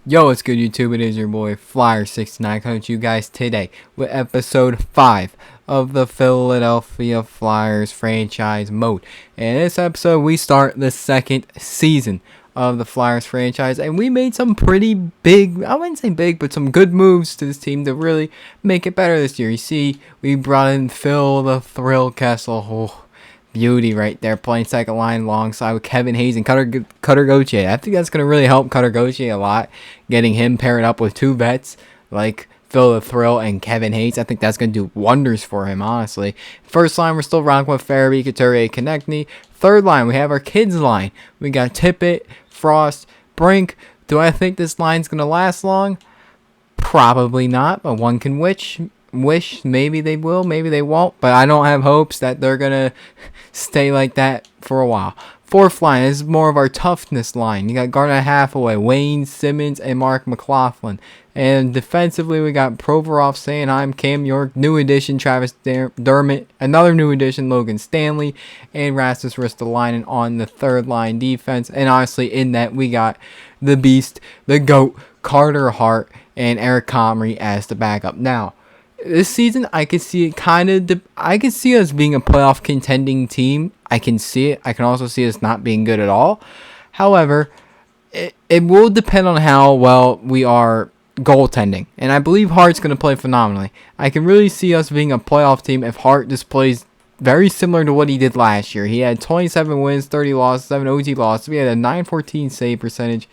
Yo, what's good, YouTube? It is your boy Flyer69 coming to you guys today with episode 5 of the Philadelphia Flyers franchise mode. In this episode, we start the second season of the Flyers franchise, and we made some pretty big, I wouldn't say big, but some good moves to this team to really make it better this year. You see, we brought in Phil the Thrill Kessel. Oh, beauty right there, playing second line alongside with Kevin Hayes and Cutter Gauthier. I think that's going to really help Cutter Gauthier a lot, getting him paired up with two vets like Phil the Thrill and Kevin Hayes. I think that's going to do wonders for him, honestly. First line, we're still rocking with Farabee, Couturier, Konechny. Third line, we have our kids line. We got Tippett, Frost, Brink. Do I think this line's going to last long? Probably not, but one can wish maybe they will, maybe they won't, but I don't have hopes that they're gonna stay like that for a while. Fourth line is more of our toughness line. You got Garnet Hathaway, Wayne Simmons, and Mark McLaughlin. And defensively, we got Provorov, Sanheim, Cam York, new addition Travis Dermott, another new addition Logan Stanley, and Rasmus Ristolainen on the third line defense. And honestly, in that we got the beast, the GOAT, Carter Hart, and Eric Comrie as the backup. Now, this season, I can see it I can see us being a playoff contending team. I can see it. I can also see us not being good at all. However, it will depend on how well we are goaltending. And I believe Hart's going to play phenomenally. I can really see us being a playoff team if Hart just plays very similar to what he did last year. He had 27 wins, 30 losses, 7 OT losses. We had a .914 save percentage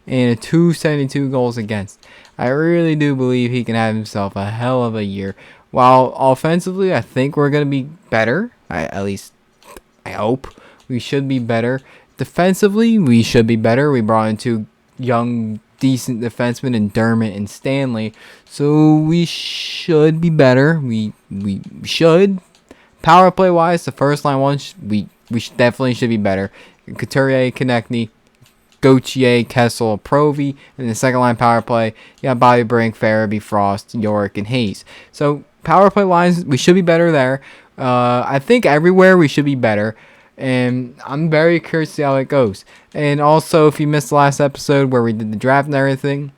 and a .272 goals against. I really do believe he can have himself a hell of a year. While offensively, I think we're going to be better. At least, I hope. We should be better. Defensively, we should be better. We brought in two young, decent defensemen in Dermott and Stanley. So we should be better. We should. Power play-wise, the first line one, we definitely should be better. Couturier, Konechny, Gauthier, Kessel, Provy, and the second line power play, you got Bobby Brink, Farabee, Frost, York, and Hayes. So power play lines, we should be better there. I think everywhere we should be better, and I'm very curious to see how it goes. And also, if you missed the last episode where we did the draft and everything,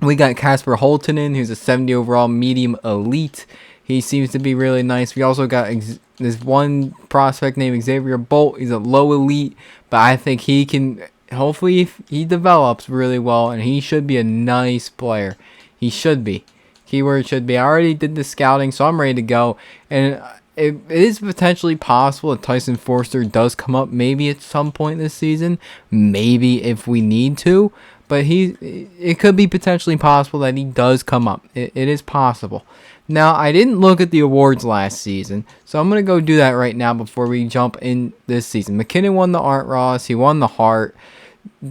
we got Casper Holtonen, who's a 70 overall medium elite. He seems to be really nice. We also got this one prospect named Xavier Bolt. He's a low elite, but I think he can. Hopefully, if he develops really well, and he should be a nice player. He should be. Keyword should be. I already did the scouting, so I'm ready to go. And it is potentially possible that Tyson Forster does come up maybe at some point this season. Maybe if we need to. But it could be potentially possible that he does come up. It is possible. Now, I didn't look at the awards last season, so I'm going to go do that right now before we jump in this season. McKinnon won the Art Ross. He won the Hart.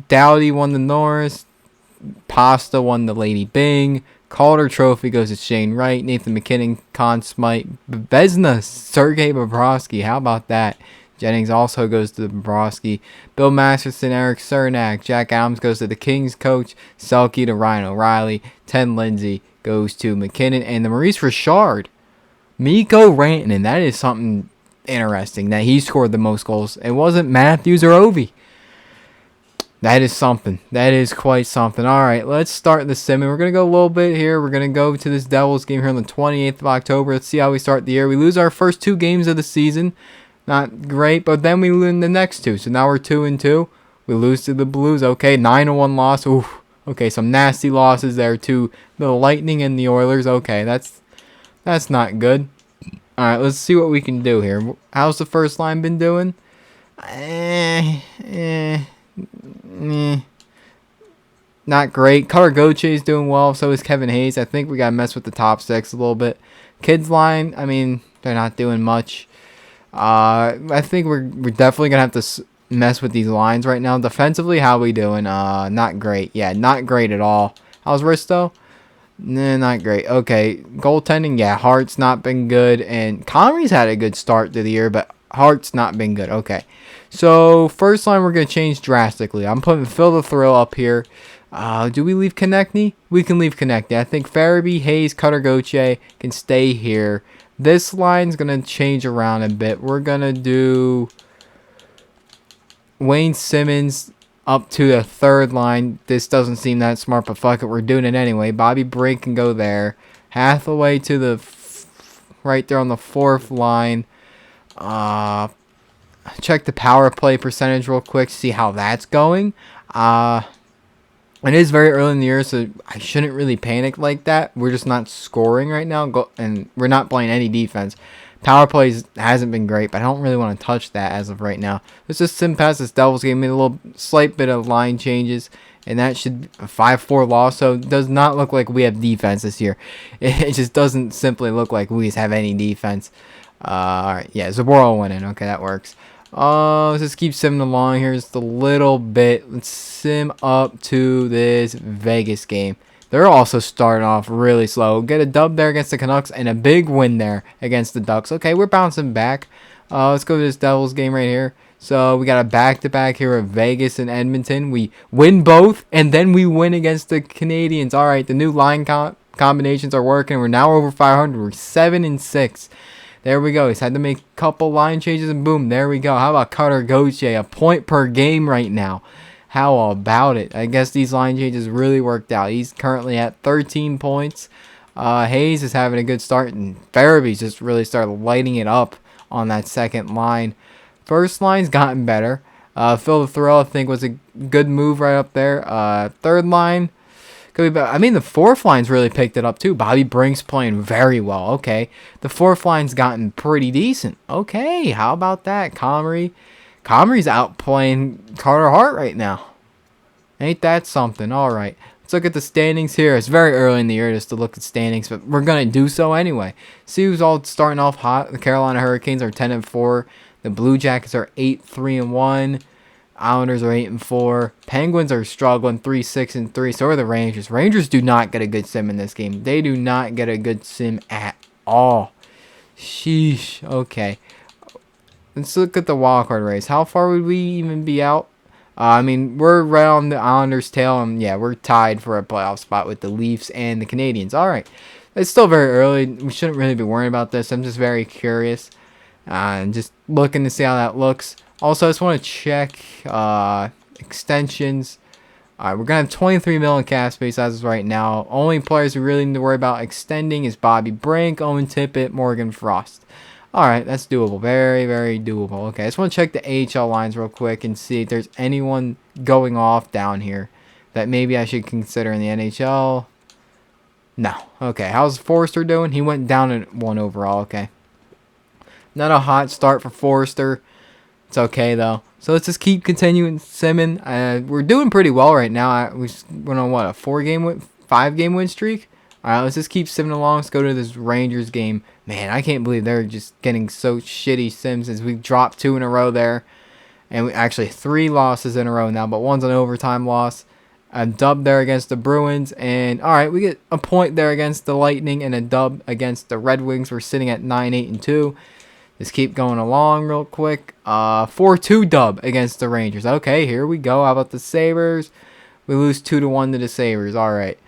Dowdy won the Norris. Pasta won the Lady Bing. Calder Trophy goes to Shane Wright. Nathan McKinnon, Conn Smythe. Vezina, Sergei Bobrovsky. How about that? Jennings also goes to Bobrovsky. Bill Masterson, Eric Cernak. Jack Adams goes to the Kings coach. Selke to Ryan O'Reilly. Ted Lindsay goes to McKinnon. And the Maurice Richard. Mikko Rantanen. That is something interesting that he scored the most goals. It wasn't Matthews or Ovi. That is something. That is quite something. All right, let's start the sim. We're going to go a little bit here. We're going to go to this Devils game here on the 28th of October. Let's see how we start the year. We lose our first 2 games of the season. Not great, but then we win the next 2. So now we're 2-2. We lose to the Blues. Okay, 9-1 loss. Ooh. Okay, some nasty losses there to the Lightning and the Oilers. Okay, that's not good. All right, let's see what we can do here. How's the first line been doing? Not great. Cutter Gauthier is doing well. So is Kevin Hayes. I think we got to mess with the top 6 a little bit. Kids line, I mean, they're not doing much. I think we're definitely going to have to mess with these lines right now. Defensively, how are we doing? Not great. Yeah, not great at all. How's Risto? Nah, not great. Okay, goaltending, yeah, Hart's not been good. And Comrie's had a good start to the year, but Hart's not been good. Okay. So, first line we're going to change drastically. I'm putting Phil the Thrill up here. Do we leave Konechny? We can leave Konechny. I think Farabee, Hayes, Cutter Gauthier can stay here. This line's going to change around a bit. We're going to do Wayne Simmons up to the third line. This doesn't seem that smart, but fuck it, we're doing it anyway. Bobby Brink can go there. Hathaway to the right there on the fourth line. Check the power play percentage real quick, see how that's going. It is very early in the year, so I shouldn't really panic like that. We're just not scoring right now, and we're not playing any defense. Power plays hasn't been great, but I don't really want to touch that as of right now. Let's just sim past this Devils game, made a little slight bit of line changes, and that should be a 5-4 loss. So it does not look like we have defense this year. It just doesn't simply look like we have any defense. All right, yeah, Zaboral went in. Okay, that works. Let's just keep simming along here just a little bit. Let's sim up to this Vegas game. They're also starting off really slow. Get a dub there against the Canucks and a big win there against the Ducks. Okay, we're bouncing back. Let's go to this Devils game right here. So we got a back-to-back here at Vegas and Edmonton. We win both, and then we win against the Canadians. All right, the new line combinations are working. We're now over 500. We're 7-6. There we go. He's had to make a couple line changes, and boom, there we go. How about Cutter Gauthier? A point per game right now. How about it? I guess these line changes really worked out. He's currently at 13 points. Hayes is having a good start, and Farabee's just really started lighting it up on that second line. First line's gotten better. Phil the Thrill, I think, was a good move right up there. Third line could be better. I mean, the fourth line's really picked it up too. Bobby Brink's playing very well. Okay, the fourth line's gotten pretty decent. Okay, how about that, Comrie? Comrie's outplaying Carter Hart right now. Ain't that something? All right. Let's look at the standings here. It's very early in the year just to look at standings, but we're going to do so anyway. See who's all starting off hot. The Carolina Hurricanes are 10-4. The Blue Jackets are 8-3-1. Islanders are 8-4. Penguins are struggling 3-6-3. So are the Rangers. Rangers do not get a good sim in this game. They do not get a good sim at all. Sheesh. Okay. Let's look at the wildcard race. How far would we even be out? I mean, we're right on the Islanders' tail, and yeah, we're tied for a playoff spot with the Leafs and the Canadians. All right. It's still very early. We shouldn't really be worrying about this. I'm just very curious and just looking to see how that looks. Also, I just want to check extensions. All right, we're going to have 23 million cap space as of right now. Only players we really need to worry about extending is Bobby Brink, Owen Tippett, Morgan Frost. Alright, that's doable. Very, very doable. Okay, I just want to check the AHL lines real quick and see if there's anyone going off down here that maybe I should consider in the NHL. No. Okay, how's Forrester doing? He went down at 1 overall. Okay. Not a hot start for Forrester. It's okay, though. So let's just keep continuing simming. We're doing pretty well right now. We went on, what, a 5-game win streak? Alright, let's just keep simming along. Let's go to this Rangers game. Man, I can't believe they're just getting so shitty sims as we've dropped 2 in a row there. And actually 3 losses in a row now, but one's an overtime loss. A dub there against the Bruins. And alright, we get a point there against the Lightning and a dub against the Red Wings. We're sitting at 9-8-2. Just keep going along real quick. 4-2 dub against the Rangers. Okay, here we go. How about the Sabres? We lose 2-1 to the Sabres. Alright.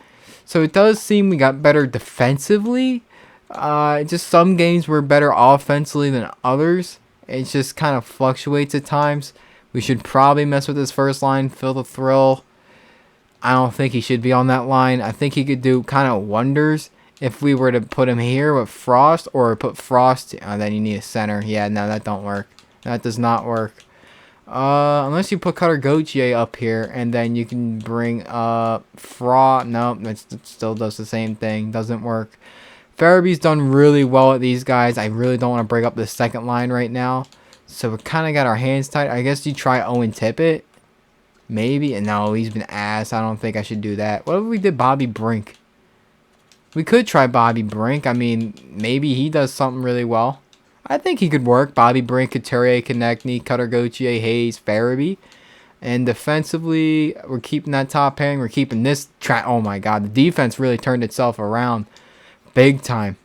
So it does seem we got better defensively. Just some games were better offensively than others. It just kind of fluctuates at times. We should probably mess with his first line, Phil the Thrill. I don't think he should be on that line. I think he could do kind of wonders if we were to put him here with Frost or put Frost. Then you need a center. Yeah, no, that don't work. That does not work. Unless you put Cutter Gauthier up here, and then you can bring up Frost. No, that still does the same thing. Doesn't work. Farabee's done really well at these guys. I really don't want to break up the second line right now. So we kind of got our hands tied. I guess you try Owen Tippett. Maybe. And no, he's been ass. I don't think I should do that. What if we did Bobby Brink? We could try Bobby Brink. I mean, maybe he does something really well. I think he could work. Bobby Brink, Couturier, Konechny, Cutter Gauthier, Hayes, Farabee. And defensively, we're keeping that top pairing. We're keeping this track. Oh my God, the defense really turned itself around big time.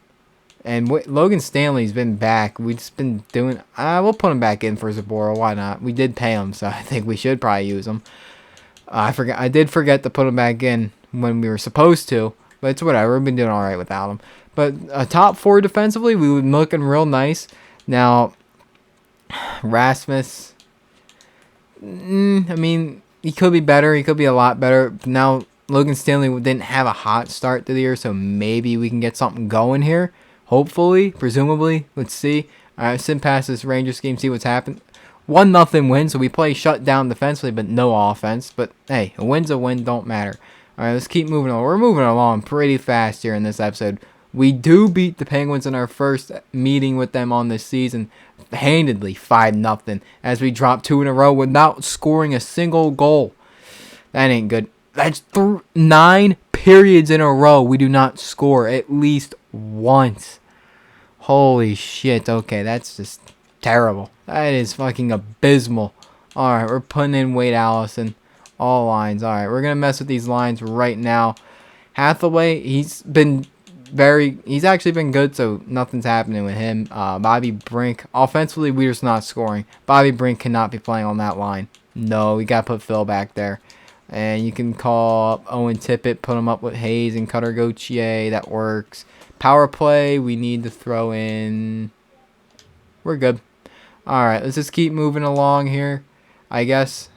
And Logan Stanley's been back. We've just been doing. We'll put him back in for Zaboral. Why not? We did pay him, so I think we should probably use him. I did forget to put him back in when we were supposed to, but it's whatever. We've been doing all right without him. But top 4 defensively, we were looking real nice. Now, Rasmus. I mean, he could be better. He could be a lot better. Now, Logan Stanley didn't have a hot start to the year, so maybe we can get something going here. Hopefully, presumably. Let's see. All right, sit past this Rangers game, see what's happened. 1-0 win, so we play shut down defensively, but no offense. But, hey, a win's a win, don't matter. All right, let's keep moving on. We're moving along pretty fast here in this episode. We do beat the Penguins in our first meeting with them on this season, handedly 5-0, as we drop 2 in a row without scoring a single goal. That ain't good. That's 9 periods in a row we do not score at least once. Holy shit. Okay, that's just terrible. That is fucking abysmal. Alright, we're putting in Wade Allison. Ahl Lines. Alright, we're going to mess with these lines right now. Hathaway, he's actually been good, so nothing's happening with him. Bobby Brink, offensively, we're just not scoring. Bobby Brink cannot be playing on that line. No, we got to put Phil back there. And you can call up Owen Tippett, put him up with Hayes and Cutter Gauthier. That works. Power play, we need to throw in. We're good. Alright, let's just keep moving along here, I guess.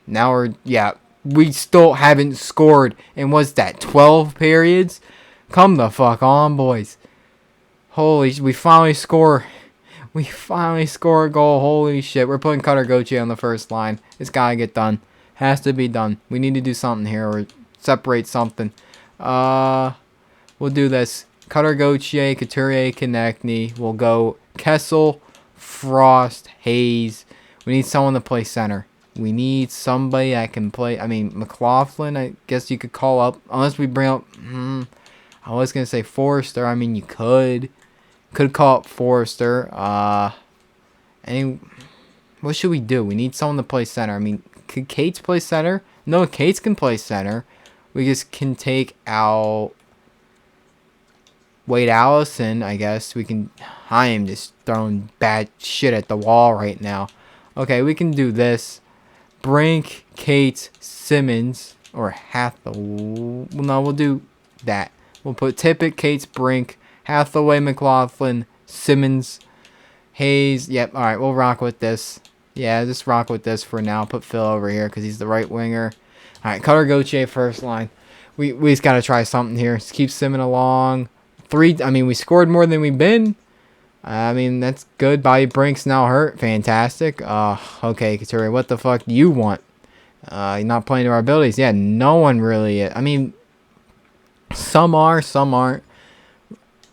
Now we still haven't scored in, what's that, 12 periods? Come the fuck on, boys. Holy, we finally score. We finally score a goal. Holy shit, we're putting Cutter Gauthier on the first line. It's gotta get done. Has to be done. We need to do something here or separate something. We'll do this. Cutter Gauthier, Couturier, Konechny. We'll go Kessel, Frost, Hayes. We need someone to play center. We need somebody that can play. I mean, McLaughlin, I guess you could call up. Unless we bring up. I was going to say Forrester. I mean, you could. Could call up Forrester. What should we do? We need someone to play center. I mean, could Cates play center? No, Cates can play center. We just can take out Wade Allison, I guess. I am just throwing bad shit at the wall right now. Okay, we can do this. Brink, Cates, Simmons, or Hathaway. No, we'll do that. We'll put Tippett, Cates, Brink, Hathaway, McLaughlin, Simmons, Hayes. Yep, alright, we'll rock with this. Yeah, just rock with this for now. Put Phil over here because he's the right winger. Alright, Cutter Gauthier first line. We just got to try something here. Just keep simming along. We scored more than we've been. I mean, that's good. Bobby Brink's now hurt. Fantastic. Okay, Couturier, what the fuck do you want? You're not playing to our abilities. Yeah, no one really is. I mean, some are, some aren't.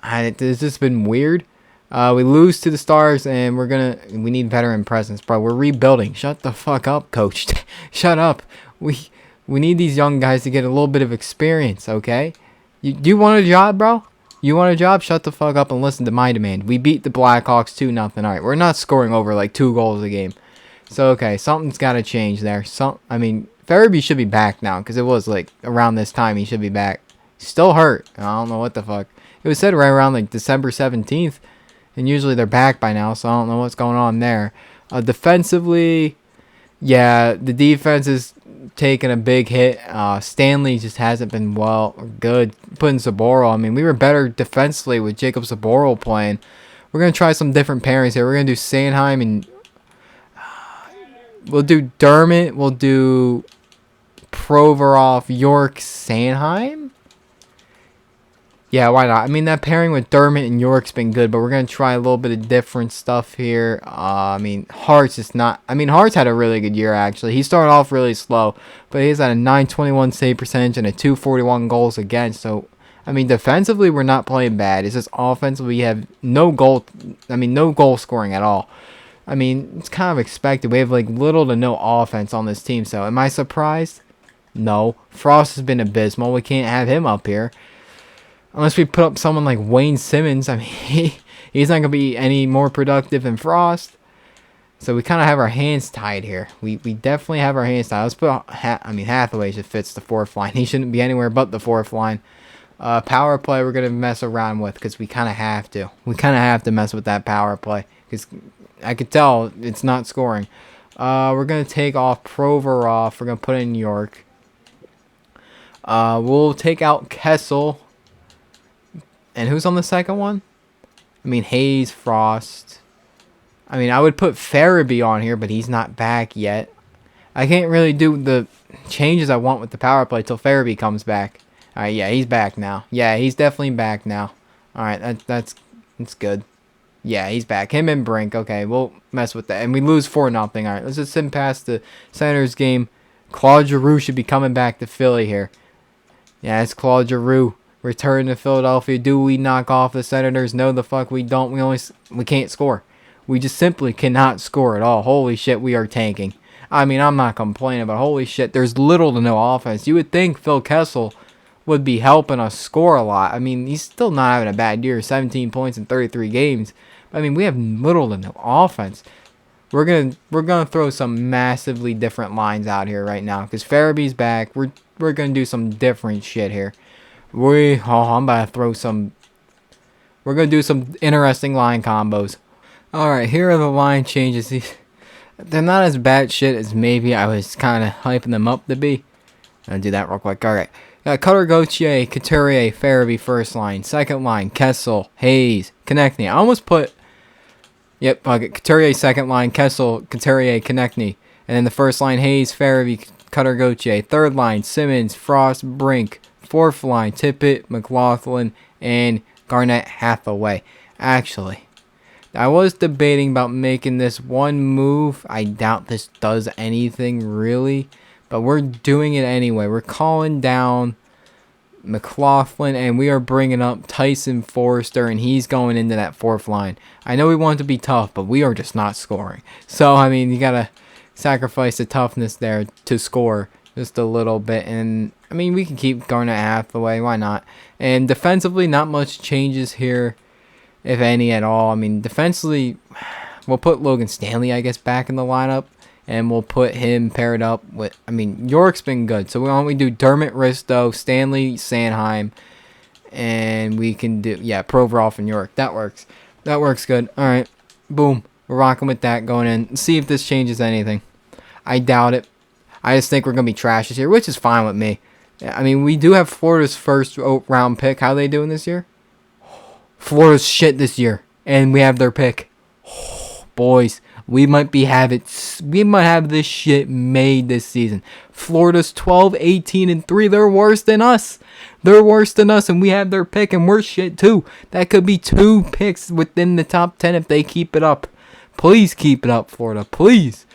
It's just been weird. We lose to the Stars, and we need veteran presence, bro. We're rebuilding. Shut the fuck up, coach. Shut up. We need these young guys to get a little bit of experience, okay? Do you want a job, bro? You want a job? Shut the fuck up and listen to my demand. We beat the Blackhawks 2-0. Alright, we're not scoring over like 2 goals a game. So, okay, something's got to change there. Farabee should be back now, because it was like around this time he should be back. Still hurt. I don't know what the fuck. It was said right around like December 17th, and usually they're back by now, so I don't know what's going on there. Defensively, yeah, the defense is taking a big hit. Stanley just hasn't been good. Putting Zaboral, I mean, we were better defensively with Jacob Zaboral playing. We're going to try some different pairings here. We're going to do Sanheim and we'll do Dermott. We'll do Provorov, York, Sanheim. Yeah, why not? I mean, that pairing with Dermott and York's been good, but we're going to try a little bit of different stuff here. Hart's Hart's had a really good year, actually. He started off really slow, but he's at a 921 save percentage and a 241 goals against. So, defensively, we're not playing bad. It's just offensively, we have no goal scoring at all. It's kind of expected. We have, like, little to no offense on this team. So, am I surprised? No. Frost has been abysmal. We can't have him up here. Unless we put up someone like Wayne Simmons. He's not going to be any more productive than Frost. So we kind of have our hands tied here. We definitely have our hands tied. Let's put Hathaway just fits the 4th line. He shouldn't be anywhere but the 4th line. Power play we're going to mess around with because we kind of have to. We kind of have to mess with that power play. Because I could tell it's not scoring. We're going to take off Provorov. We're going to put in York. We'll take out Kessel. And who's on the second one? Hayes, Frost. I would put Farabee on here, but he's not back yet. I can't really do the changes I want with the power play till Farabee comes back. All right, yeah, he's back now. Yeah, he's definitely back now. All right, that's good. Yeah, he's back. Him and Brink. Okay, we'll mess with that. And we lose 4-0. All right, let's just send past the Senators game. Claude Giroux should be coming back to Philly here. Yeah, it's Claude Giroux. Return to Philadelphia. Do we knock off the Senators? No, the fuck we don't. We can't score. We just simply cannot score at all. Holy shit, we are tanking. I mean, I'm not complaining, but holy shit, there's little to no offense. You would think Phil Kessel would be helping us score a lot. I mean, he's still not having a bad year. 17 points in 33 games. I mean, we have little to no offense. We're gonna throw some massively different lines out here right now because Farabee's back. We're gonna do some different shit here. I'm about to throw some. We're gonna do some interesting line combos. All right, here are the line changes. They're not as bad shit as maybe I was kind of hyping them up to be. I'll do that real quick. All right. Cutter, Gauthier, Couturier, Farabee first line. Second line, Kessel, Hayes, Konechny. I almost put... Yep, Couturier second line, Kessel, Couturier, Konechny. And then the first line, Hayes, Farabee, Cutter, Gauthier. Third line, Simmons, Frost, Brink. Fourth line, Tippett, McLaughlin, and Garnett Hathaway. Actually, I was debating about making this one move. I doubt this does anything really. But we're doing it anyway. We're calling down McLaughlin, and we are bringing up Tyson Forrester, and he's going into that fourth line. I know we want it to be tough, but we are just not scoring. So, I mean, you got to sacrifice the toughness there to score just a little bit. And, I mean, we can keep Garnett Hathaway. Why not? And defensively, not much changes here, if any at all. I mean, defensively, we'll put Logan Stanley, I guess, back in the lineup. And we'll put him paired up with... I mean, York's been good. So why don't we do Dermott, Risto, Stanley, Sanheim. And we can do... Yeah, Provorov and York. That works. That works good. All right. Boom. We're rocking with that going in. See if this changes anything. I doubt it. I just think we're going to be trash this year, which is fine with me. I mean, we do have Florida's first round pick. How are they doing this year? Florida's shit this year. And we have their pick. Boys... We might have this shit made this season. Florida's 12, 18, and 3. They're worse than us. They're worse than us, and we have their pick, and we're shit too. That could be 2 picks within the top 10 if they keep it up. Please keep it up, Florida. Please.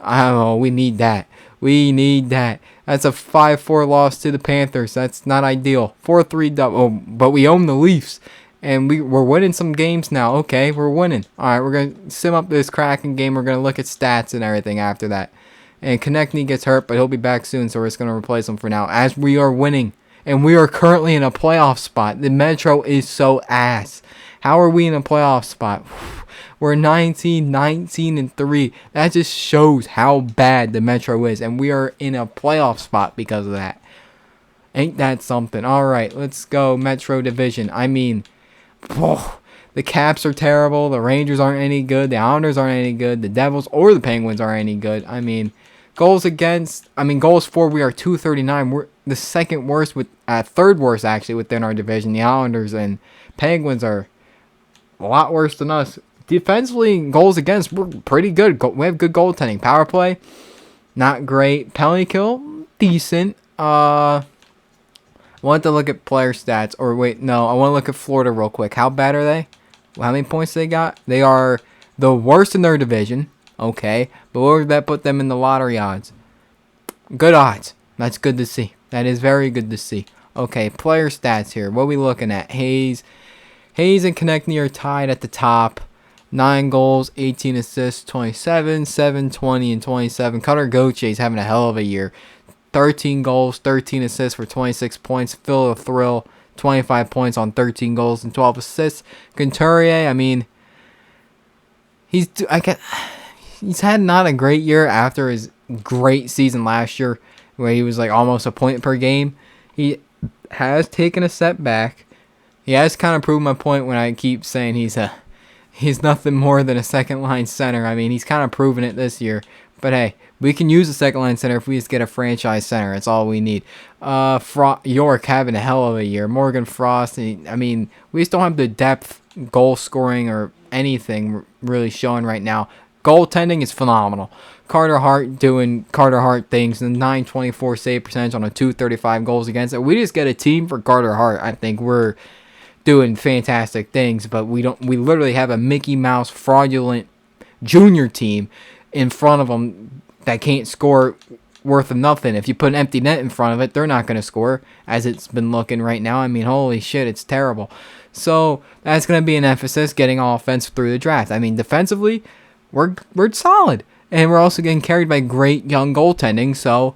We need that. We need that. That's a 5-4 loss to the Panthers. That's not ideal. 4-3 double. But we own the Leafs. And we're winning some games now. Okay, we're winning. All right, we're going to sim up this Kraken game. We're going to look at stats and everything after that. And Konechny gets hurt, but he'll be back soon, so we're just going to replace him for now. As we are winning, and we are currently in a playoff spot. The Metro is so ass. How are we in a playoff spot? We're 19, 19, and 3. That just shows how bad the Metro is, and we are in a playoff spot because of that. Ain't that something? All right, let's go Metro Division. I mean... the Caps are terrible. The Rangers aren't any good. The Islanders aren't any good. The Devils or the Penguins aren't any good. I mean, goals for, we are 239. We're the second worst third worst actually within our division. The Islanders and Penguins are a lot worse than us. Defensively, goals against, we're pretty good. We have good goaltending. Power play, not great. Penalty kill, decent. I want to look at player stats. Or wait, no. I want to look at Florida real quick. How bad are they? How many points they got? They are the worst in their division. Okay. But what would that put them in the lottery odds? Good odds. That's good to see. That is very good to see. Okay. Player stats here. What are we looking at? Hayes and Konechny are tied at the top. 9 goals, 18 assists, 27, 7, 20, and 27. Cutter Gauthier is having a hell of a year. 13 goals, 13 assists for 26 points. Phil Thrill, 25 points on 13 goals and 12 assists. Couturier, I mean, he's had not a great year after his great season last year, where he was like almost a point per game. He has taken a step back. He has kind of proved my point when I keep saying he's nothing more than a second line center. I mean, he's kind of proven it this year. But hey, we can use a second line center if we just get a franchise center. That's all we need. York having a hell of a year. Morgan Frost. I mean, we just don't have the depth, goal scoring, or anything really showing right now. Goaltending is phenomenal. Carter Hart doing Carter Hart things, and 924 save percentage on a 235 goals against. If we just get a team for Carter Hart, I think we're doing fantastic things. But we don't. We literally have a Mickey Mouse fraudulent junior team in front of them that can't score worth of nothing. If you put an empty net in front of it, they're not going to score, as it's been looking right now. I mean, holy shit, it's terrible. So that's going to be an emphasis, getting offense through the draft. I mean, defensively, we're solid. And we're also getting carried by great young goaltending, so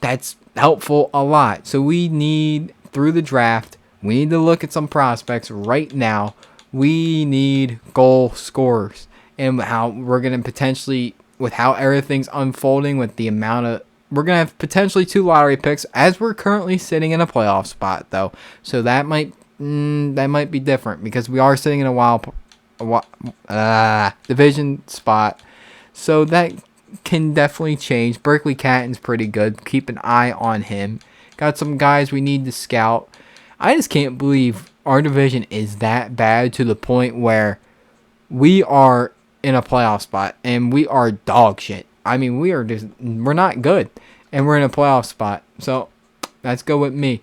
that's helpful a lot. So we need, through the draft, we need to look at some prospects right now. We need goal scorers. And how we're going to potentially, with how everything's unfolding, with the amount of, we're going to have potentially 2 lottery picks, as we're currently sitting in a playoff spot, though. So that might be different, because we are sitting in a division spot. So that can definitely change. Berkeley Catton's pretty good. Keep an eye on him. Got some guys we need to scout. I just can't believe our division is that bad, to the point where we are in a playoff spot and we are dog shit. I mean, we're not good, and we're in a playoff spot. So let's go with me.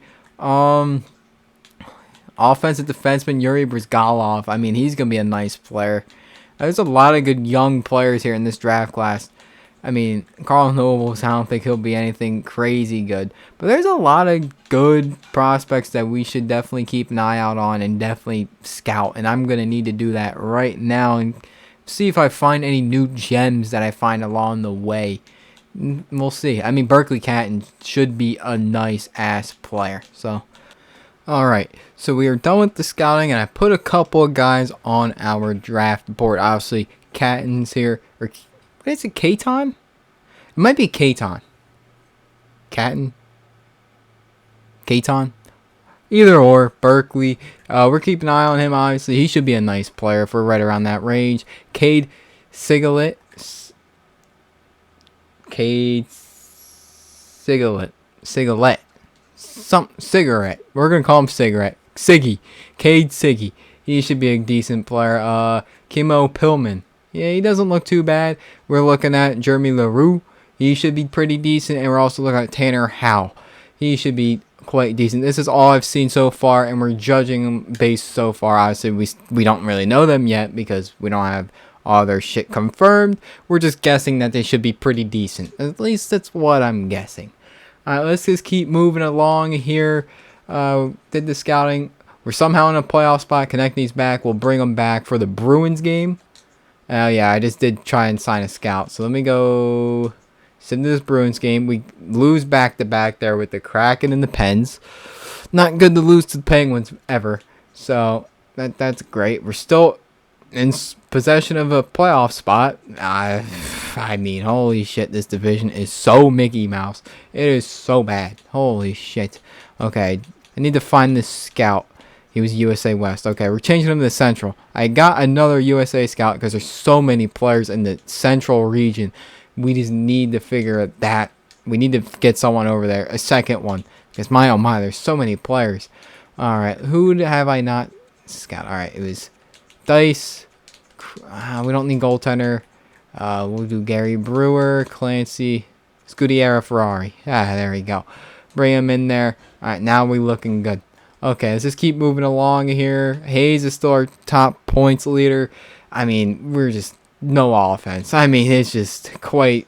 Offensive defenseman Yuri Brizgalov. I mean, he's going to be a nice player. There's a lot of good young players here in this draft class. I mean, Carl Nobles, I don't think he'll be anything crazy good. But there's a lot of good prospects that we should definitely keep an eye out on and definitely scout. And I'm going to need to do that right now and see if I find any new gems that I find along the way. We'll see. I mean, Berkeley Catton should be a nice-ass player. So, alright. So we are done with the scouting, and I put a couple of guys on our draft board. Obviously, Catton's here. Or, what is it, Katon? It might be Katon. Catton? Katon? Either or, Berkeley. We're keeping an eye on him, obviously. He should be a nice player if we're right around that range. Cade Sigalet. Cigarette. We're going to call him Cigarette. Siggy. Cade Siggy. He should be a decent player. Kimo Pillman. Yeah, he doesn't look too bad. We're looking at Jeremy LaRue. He should be pretty decent. And we're also looking at Tanner Howe. He should be quite decent. This is all I've seen so far, and we're judging them based so far. Obviously, we don't really know them yet because we don't have all their shit confirmed. We're just guessing that they should be pretty decent. At least that's what I'm guessing. Alright, let's just keep moving along here. Did the scouting. We're somehow in a playoff spot. Konechny's back. We'll bring him back for the Bruins game. Yeah, I just did try and sign a scout. So let me go sit into this Bruins game. We lose back-to-back there with the Kraken and the Pens. Not good to lose to the Penguins ever. So that's great. We're still in possession of a playoff spot. I mean, holy shit, this division is so Mickey Mouse. It is so bad. Holy shit. Okay, I need to find this scout. He was USA West. Okay, we're changing him to the Central. I got another USA scout because there's so many players in the Central region. We just need to figure that. We need to get someone over there. A second one. Because my oh my, there's so many players. Alright, who have I not scout? Alright, it was Dice. We don't need goaltender. We'll do Gary Brewer, Clancy, Scudiera Ferrari. There we go. Bring him in there. Alright, now we're looking good. Okay, let's just keep moving along here. Hayes is still our top points leader. I mean, we're just no offense. I mean, it's just quite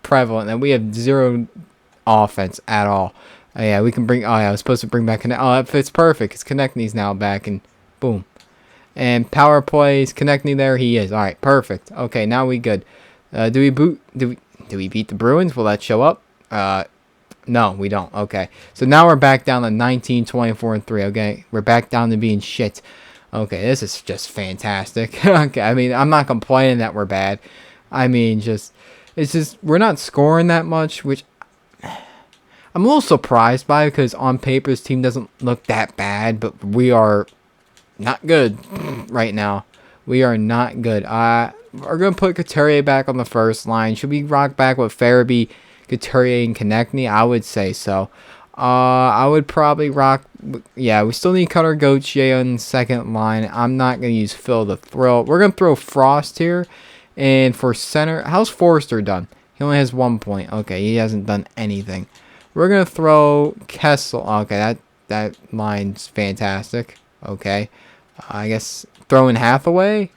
prevalent that we have zero offense at all. Yeah, we can bring. Oh, yeah, I was supposed to bring back. Oh, it fits perfect. It's Konechny's now back, and boom. And power plays, Konechny there. He is. All right, perfect. Okay, now we good. Do we beat the Bruins? Will that show up? No, we don't. Okay, so now we're back down to 19, 24, and 3. Okay, we're back down to being shit. Okay, this is just fantastic. Okay, I mean, I'm not complaining that we're bad. I mean, it's just we're not scoring that much, which I'm a little surprised by because on paper this team doesn't look that bad, but we are not good right now. We are not good. We're going to put Couturier back on the first line. Should we rock back with Farabee, Couturier, and Konechny? I would say so. I would probably rock. Yeah, we still need Cutter Gauthier on the second line. I'm not going to use Phil the Thrill. We're going to throw Frost here. And for center, how's Forrester done? He only has 1 point. Okay, he hasn't done anything. We're going to throw Kessel. Okay, that line's fantastic. Okay. I guess throwing Hathaway?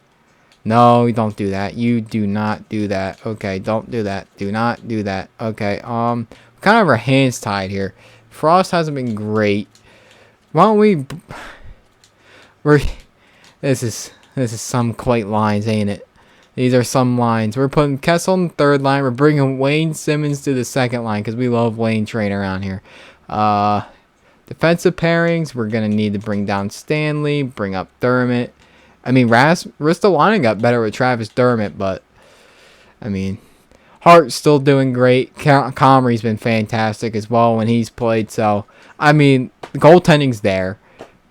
No, you don't do that. You do not do that. Okay, don't do that. Do not do that. Okay, kind of our hands tied here. Frost hasn't been great. Why don't we... This is some quite lines, ain't it? These are some lines. We're putting Kessel in the third line. We're bringing Wayne Simmons to the second line because we love Wayne Train around here. Defensive pairings. We're going to need to bring down Stanley, bring up Dermott. I mean, Ristolainen got better with Travis Dermott, but, I mean, Hart's still doing great. Comrie's been fantastic as well when he's played. So, I mean, the goaltending's there.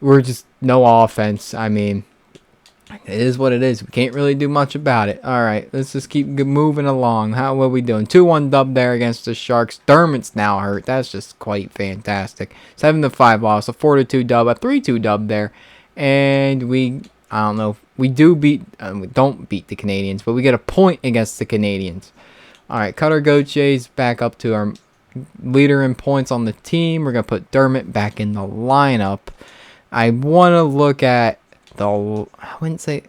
We're just no offense. I mean, it is what it is. We can't really do much about it. All right, let's just keep moving along. What are we doing? 2-1 dub there against the Sharks. Dermott's now hurt. That's just quite fantastic. 7-5 loss. A 4-2 dub. A 3-2 dub there. And I don't know. We don't beat the Canadians, but we get a point against the Canadians. All right, Cutter Gauthiers back up to our leader in points on the team. We're going to put Dermott back in the lineup. I want to look at I wouldn't say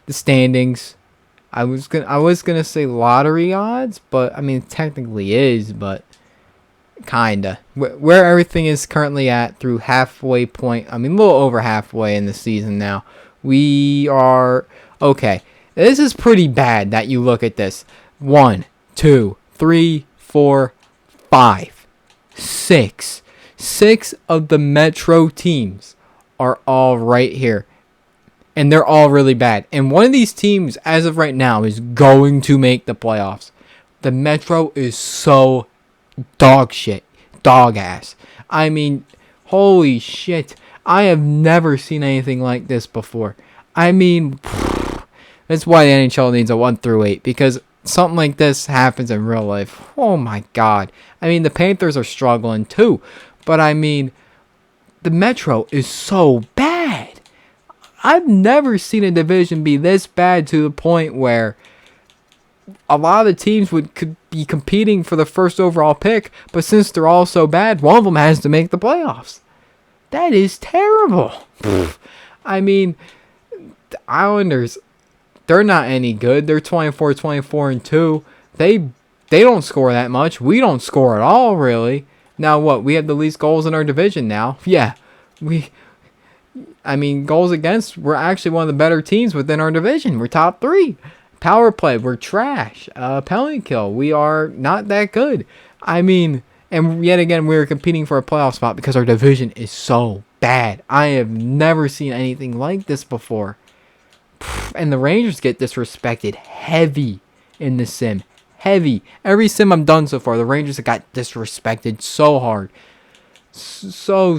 the standings. I was gonna say lottery odds, but I mean it technically is, but kinda where everything is currently at through halfway point. I mean a little over halfway in the season now. We are okay. This is pretty bad that you look at this. 1, 2, 3, 4, 5, 6. 6 of the Metro teams are all right here. And they're all really bad. And one of these teams, as of right now, is going to make the playoffs. The Metro is so dog shit. Dog ass. I mean, holy shit. I have never seen anything like this before. I mean, that's why the NHL needs a 1-8. Because something like this happens in real life. Oh my god. I mean, the Panthers are struggling too. But I mean, the Metro is so bad. I've never seen a division be this bad to the point where a lot of the teams could be competing for the first overall pick, but since they're all so bad, one of them has to make the playoffs. That is terrible. I mean, the Islanders, they're not any good. They're 24-24-2. They don't score that much. We don't score at all, really. Now what? We have the least goals in our division now. Yeah, I mean, goals against, we're actually one of the better teams within our division. We're top 3. Power play, we're trash. Penalty kill, we are not that good. I mean, and yet again, we're competing for a playoff spot because our division is so bad. I have never seen anything like this before. And the Rangers get disrespected heavy in the sim. Heavy. Every sim I've done so far, the Rangers have got disrespected so hard. So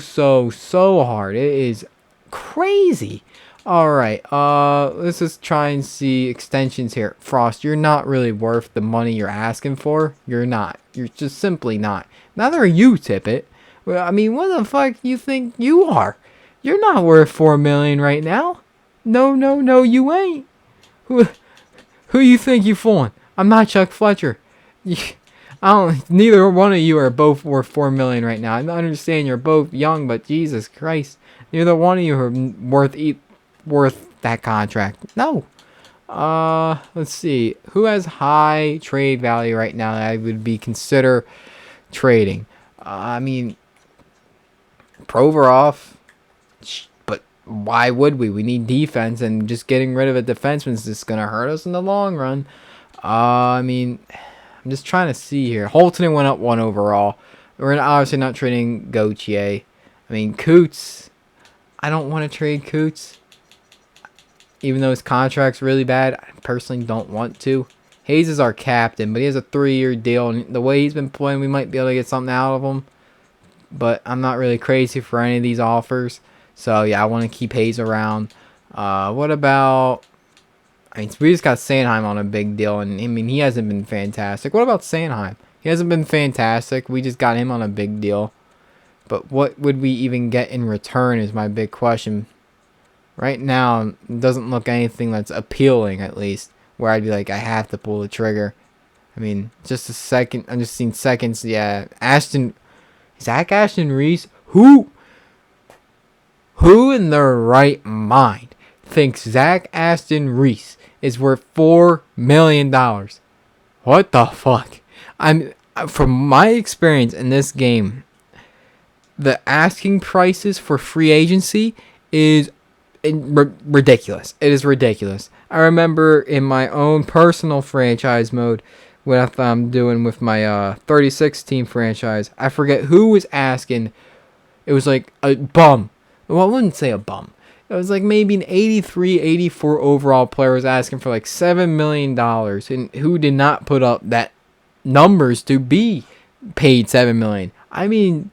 hard. It is crazy. Alright, let's just try and see extensions here. Frost, you're not really worth the money you're asking for. You're not. You're just simply not. Neither are you, Tippett. Well, I mean, what the fuck you think you are? You're not worth $4 million right now. No, you ain't. Who you think you fooling? I'm not Chuck Fletcher. Neither one of you are both worth $4 million right now. I understand you're both young, but Jesus Christ, neither one of you are worth that contract. No. Let's see. Who has high trade value right now that I would consider trading? I mean, Provorov. But why would we? We need defense, and just getting rid of a defenseman is just gonna hurt us in the long run. I mean, I'm just trying to see here. Holton went up 1 overall. We're obviously not trading Gauthier. I mean, Coots. I don't want to trade Coots. Even though his contract's really bad, I personally don't want to. Hayes is our captain, but he has a 3-year deal. And the way he's been playing, we might be able to get something out of him. But I'm not really crazy for any of these offers. So, yeah, I want to keep Hayes around. What about... I mean, we just got Sanheim on a big deal, and I mean, he hasn't been fantastic. What about Sanheim? He hasn't been fantastic. We just got him on a big deal. But what would we even get in return is my big question. Right now, it doesn't look anything that's appealing, at least. where I'd be like, I have to pull the trigger. I mean, just a second. I'm just seeing seconds. Yeah, Zach Ashton Reese. Who in their right mind thinks Zach Ashton Reese is worth $4 million? What the fuck? From my experience in this game, the asking prices for free agency is ridiculous. It is ridiculous. I remember in my own personal franchise mode, what I'm doing with my 36 team franchise, I forget who was asking. It was like a bum. Well, I wouldn't say a bum. It was like maybe an 83, 84 overall player was asking for like $7 million, and who did not put up that numbers to be paid $7 million. I mean,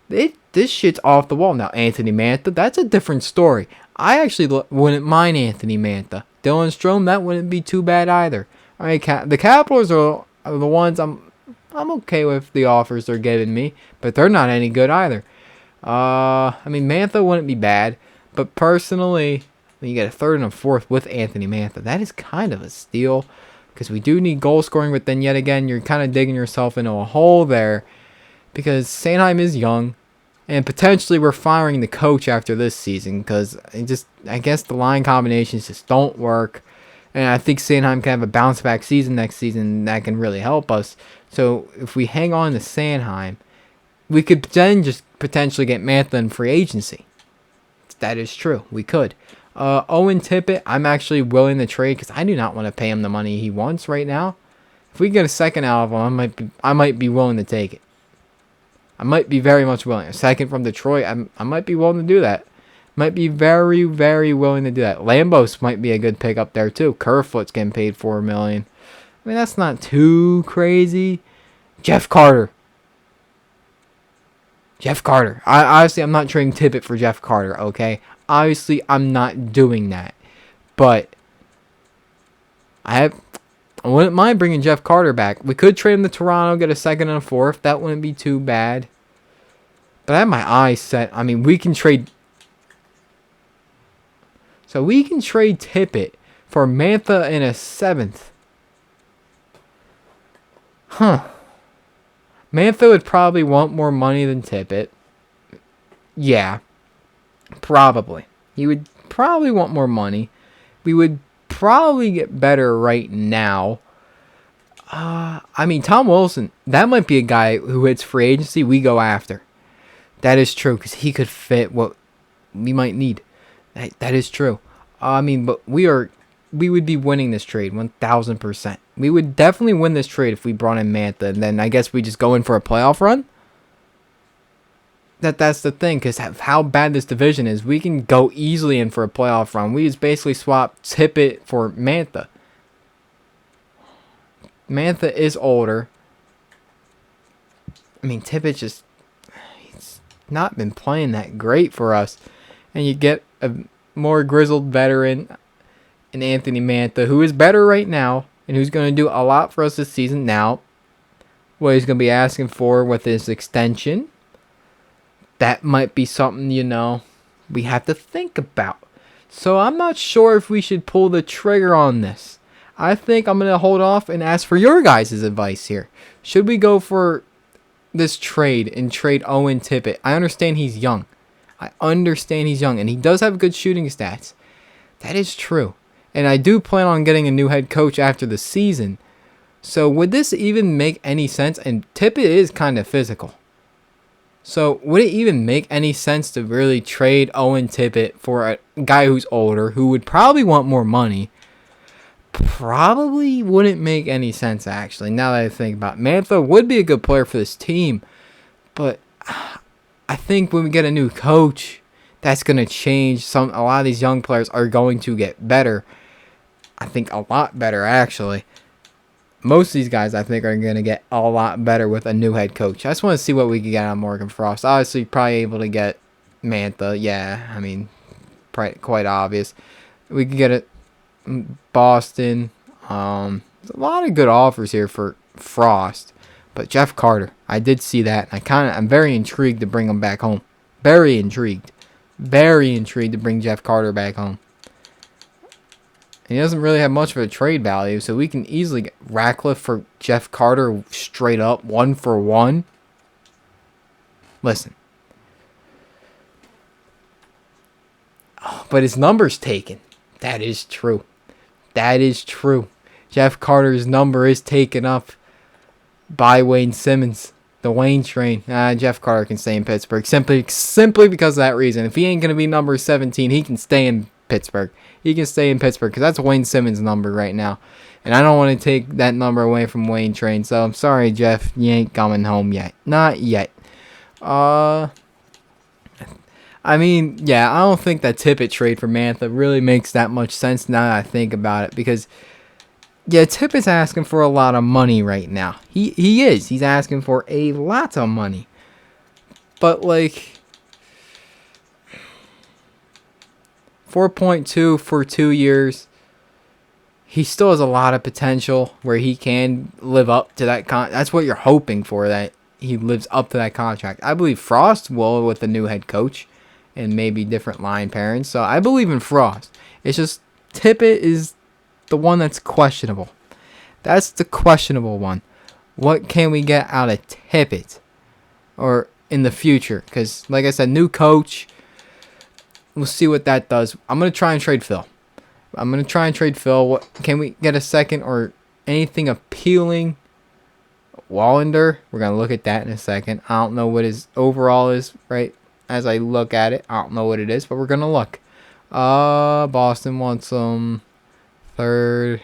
this shit's off the wall. Now, Anthony Mantha, that's a different story. I actually wouldn't mind Anthony Mantha. Dylan Strome, that wouldn't be too bad either. All right, the Capitals are the ones I'm okay with the offers they're giving me, but they're not any good either. I mean, Mantha wouldn't be bad, but personally, when you get a third and a fourth with Anthony Mantha, that is kind of a steal, because we do need goal scoring, but then yet again, you're kind of digging yourself into a hole there, because Sanheim is young, and potentially we're firing the coach after this season, because I guess the line combinations just don't work. And I think Sanheim can have a bounce back season next season that can really help us. So if we hang on to Sanheim, we could then just potentially get Mantha in free agency. That is true. We could. Owen Tippett, I'm actually willing to trade because I do not want to pay him the money he wants right now. If we get a second out of him, I might be willing to take it. I might be very much willing. A second from Detroit, I might be willing to do that. Might be very, very willing to do that. Lambos might be a good pick up there too. Kerfoot's getting paid $4 million. I mean, that's not too crazy. Jeff Carter. Obviously, I'm not trading Tippett for Jeff Carter, okay? Obviously, I'm not doing that. But I wouldn't mind bringing Jeff Carter back. We could trade him to Toronto, get a second and a fourth. That wouldn't be too bad. But I have my eyes set. I mean, we can trade... So we can trade Tippett for Mantha in a seventh. Huh. Mantha would probably want more money than Tippett. Yeah. Probably. He would probably want more money. We would probably get better right now. I mean, Tom Wilson, that might be a guy who hits free agency we go after. That is true, because he could fit what we might need. That is true. I mean, but we would be winning this trade 1,000%. We would definitely win this trade if we brought in Mantha, and then I guess we just go in for a playoff run. That's the thing, because how bad this division is, we can go easily in for a playoff run. We just basically swap Tippett for Mantha. Mantha is older. I mean, Tippett he's not been playing that great for us, and you get a more grizzled veteran in Anthony Mantha, who is better right now and who's going to do a lot for us this season. Now, what he's going to be asking for with his extension, that might be something, we have to think about. So I'm not sure if we should pull the trigger on this. I think I'm going to hold off and ask for your guys' advice here. Should we go for this trade and trade Owen Tippett? I understand he's young. And he does have good shooting stats. That is true. And I do plan on getting a new head coach after the season. So would this even make any sense? And Tippett is kind of physical. So would it even make any sense to really trade Owen Tippett for a guy who's older, who would probably want more money? Probably wouldn't make any sense, actually, now that I think about it. Mantha would be a good player for this team. But I think when we get a new coach, that's going to change. A lot of these young players are going to get better. I think a lot better, actually. Most of these guys, I think, are going to get a lot better with a new head coach. I just want to see what we can get out of Morgan Frost. Obviously, probably able to get Mantha. Yeah, I mean, quite obvious. We could get it Boston. There's a lot of good offers here for Frost. But Jeff Carter, I did see that. I'm very intrigued to bring him back home. Very intrigued to bring Jeff Carter back home. He doesn't really have much of a trade value, so we can easily get Ratcliffe for Jeff Carter straight up, 1-for-1. Listen. Oh, but his number's taken. That is true. That is true. Jeff Carter's number is taken up by Wayne Simmons. The Wayne train. Jeff Carter can stay in Pittsburgh simply because of that reason. If he ain't going to be number 17, he can stay in Pittsburgh. He can stay in Pittsburgh because that's Wayne Simmons' number right now. And I don't want to take that number away from Wayne Train. So I'm sorry, Jeff. You ain't coming home yet. Not yet. I mean, yeah, I don't think that Tippett trade for Mantha really makes that much sense now that I think about it. Because, yeah, Tippett's asking for a lot of money right now. He is. He's asking for a lot of money. But, like, 4.2 for 2 years. He still has a lot of potential where he can live up to that that's what you're hoping for, that he lives up to that contract. I believe Frost will with the new head coach and maybe different line pairings. So I believe in Frost. It's just Tippett is the one that's questionable. That's the questionable one. What can we get out of Tippett or in the future? Because, like I said, new coach. We'll see what that does. I'm going to try and trade Phil. What can we get a second or anything appealing? Wallander. We're going to look at that in a second. I don't know what his overall is right as I look at it. I don't know what it is, but we're going to look. Boston wants some third.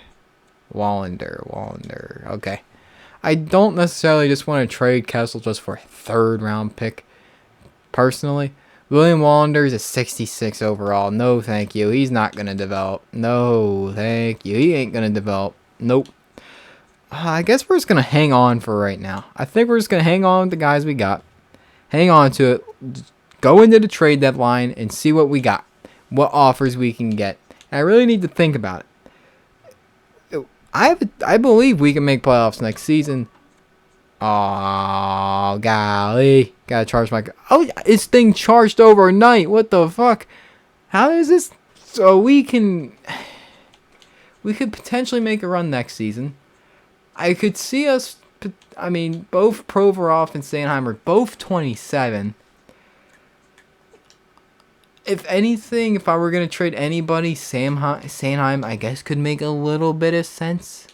Wallander. Okay. I don't necessarily just want to trade Kessel just for a third round pick. Personally. William Wallander is a 66 overall. No, thank you. He's not going to develop. No, thank you. He ain't going to develop. Nope. I guess we're just going to hang on for right now. I think we're just going to hang on with the guys we got. Hang on to it. Go into the trade deadline and see what we got. What offers we can get. And I really need to think about it. I believe we can make playoffs next season. Oh, golly. Gotta charge my... Oh, this thing charged overnight. What the fuck? How is this... So we could potentially make a run next season. I could see us... I mean, both Provorov and Sanheim are both 27. If anything, if I were going to trade anybody, Sanheim, I guess, could make a little bit of sense.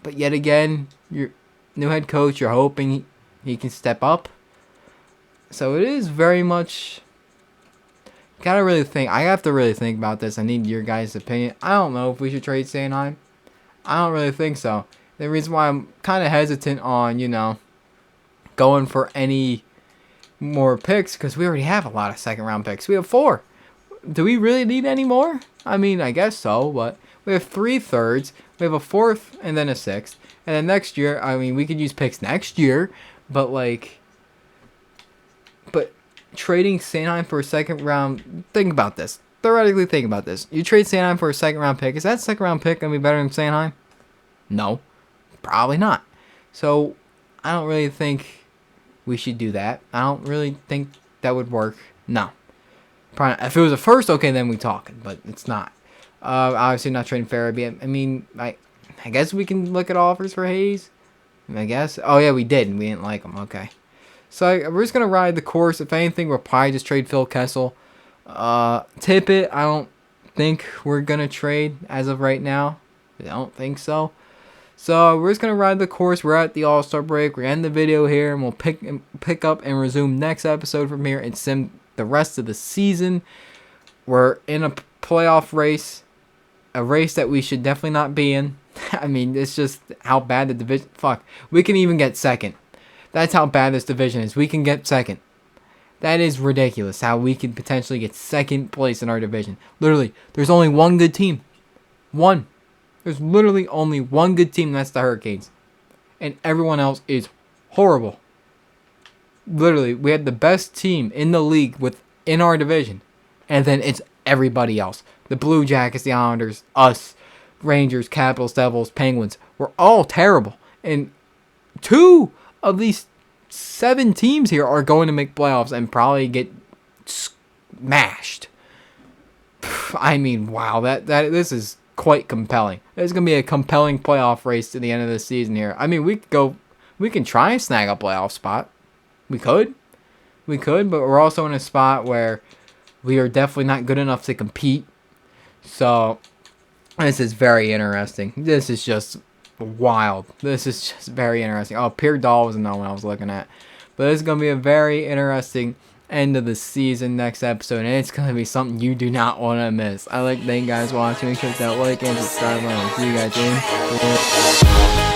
But yet again, you're... New head coach, you're hoping he can step up. So it is very much... Gotta really think. I have to really think about this. I need your guys' opinion. I don't know if we should trade Sanheim. I don't really think so. The reason why I'm kind of hesitant on, going for any more picks, because we already have a lot of second round picks. We have 4. Do we really need any more? I mean, I guess so, but we have 3 thirds. We have a 4th and then a 6th. And then next year, I mean, we could use picks next year, but trading Sanheim for a second round, think about this. Theoretically, think about this. You trade Sanheim for a second round pick. Is that second round pick going to be better than Sanheim? No, probably not. So, I don't really think we should do that. I don't really think that would work. No. Probably not. If it was a first, okay, then we talking, but it's not. Obviously not trading Farabee. I mean, I guess we can look at offers for Hayes. I guess. Oh, yeah, we did, and we didn't like him. Okay. So we're just going to ride the course. If anything, we'll probably just trade Phil Kessel. Tippett, I don't think we're going to trade as of right now. I don't think so. So we're just going to ride the course. We're at the All-Star break. We end the video here, and we'll pick up and resume next episode from here and sim the rest of the season. We're in a playoff race. A race that we should definitely not be in. I mean, it's just how bad the division... Fuck. We can even get second. That's how bad this division is. We can get second. That is ridiculous how we could potentially get second place in our division. Literally, there's only one good team. One. There's literally only one good team, and that's the Hurricanes. And everyone else is horrible. Literally, we had the best team in the league within our division. And then it's everybody else. The Blue Jackets, the Islanders, us, Rangers, Capitals, Devils, Penguins. We're all terrible. And 2 of these 7 teams here are going to make playoffs and probably get smashed. I mean, wow, this is quite compelling. It's going to be a compelling playoff race to the end of the season here. I mean, we can try and snag a playoff spot. We could, but we're also in a spot where we are definitely not good enough to compete. So this is very interesting. This is just wild. This is just very interesting. Oh, Pierre Dahl was another one I was looking at. But this is going to be a very interesting end of the season next episode, and it's going to be something you do not want to miss. I like thank you guys watching. Make sure to like and subscribe. I'll see you guys in.